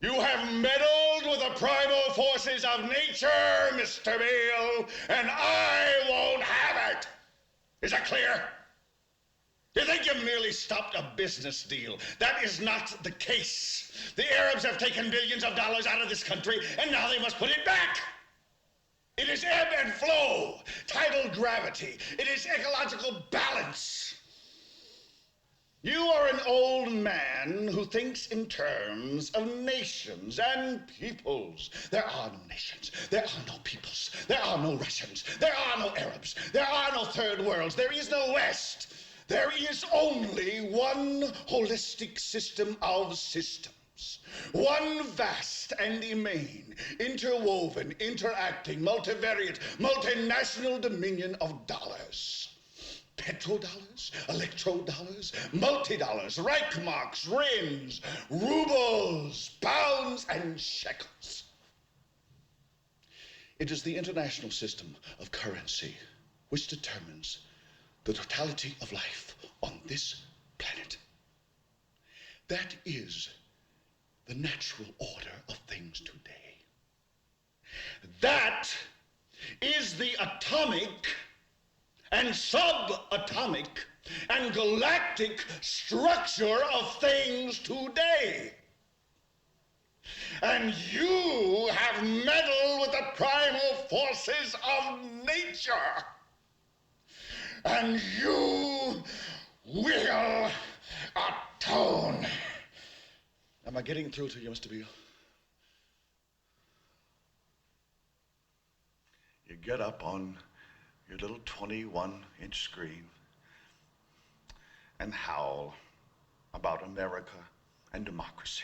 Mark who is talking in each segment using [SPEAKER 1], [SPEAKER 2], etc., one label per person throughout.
[SPEAKER 1] You have meddled with the primal forces of nature, Mr. Beale, and I won't have it. Is that clear? You think you've merely stopped a business deal. That is not the case. The Arabs have taken billions of dollars out of this country, and now they must put it back. It is ebb and flow, tidal gravity. It is ecological balance. You are an old man who thinks in terms of nations and peoples. There are no nations. There are no peoples. There are no Russians. There are no Arabs. There are no third worlds. There is no West. There is only one holistic system of systems. One vast and immane, interwoven, interacting, multivariate, multinational dominion of dollars. Petrodollars, electrodollars, multi-dollars, Reichmarks, rims, rubles, pounds, and shekels. It is the international system of currency which determines the totality of life on this planet. That is the natural order of things today. That is the atomic and subatomic and galactic structure of things today. And you have meddled with the primal forces of nature. And you will atone. Am I getting through to you, Mr. Beale? You get up on your little 21-inch screen and howl about America and democracy.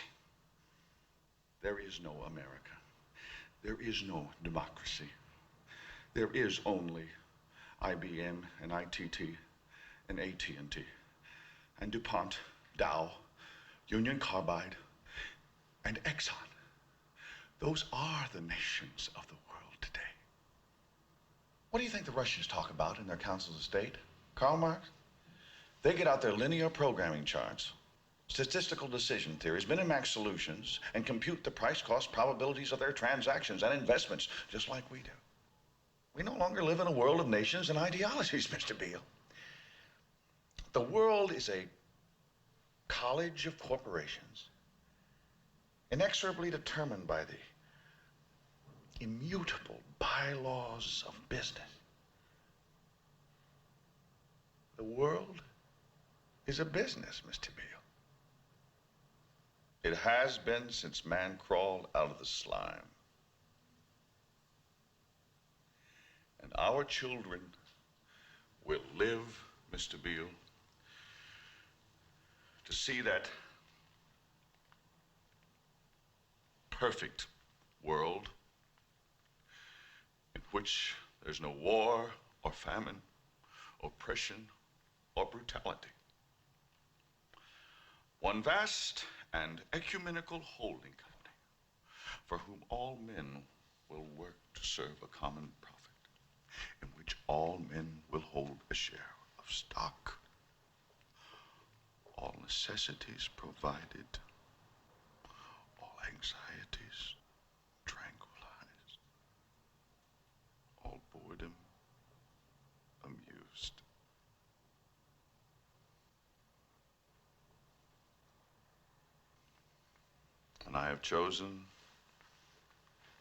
[SPEAKER 1] There is no America. There is no democracy. There is only IBM and ITT and AT&T and DuPont, Dow, Union Carbide, and Exxon. Those are the nations of the world today. What do you think the Russians talk about in their councils of state? Karl Marx? They get out their linear programming charts, statistical decision theories, Minimax solutions, and compute the price-cost probabilities of their transactions and investments, just like we do. We no longer live in a world of nations and ideologies, Mr. Beale. The world is a college of corporations, inexorably determined by the immutable bylaws of business. The world is a business, Mr. Beale. It has been since man crawled out of the slime. And our children will live, Mr. Beale, to see that perfect world in which there's no war or famine, oppression or brutality. One vast and ecumenical holding company for whom all men will work to serve a common profit, in which all men will hold a share of stock, all necessities provided, all anxieties tranquilized, all boredom amused. And I have chosen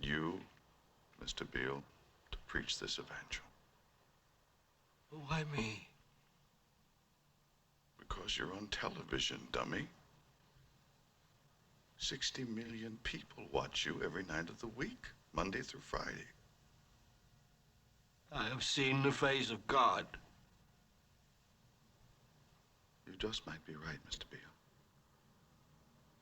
[SPEAKER 1] you, Mr. Beale, to preach this evangel.
[SPEAKER 2] Why me?
[SPEAKER 1] Because you're on television, dummy. 60 million people watch you every night of the week, Monday through Friday.
[SPEAKER 2] I have seen the face of God.
[SPEAKER 1] You just might be right, Mr. Beale.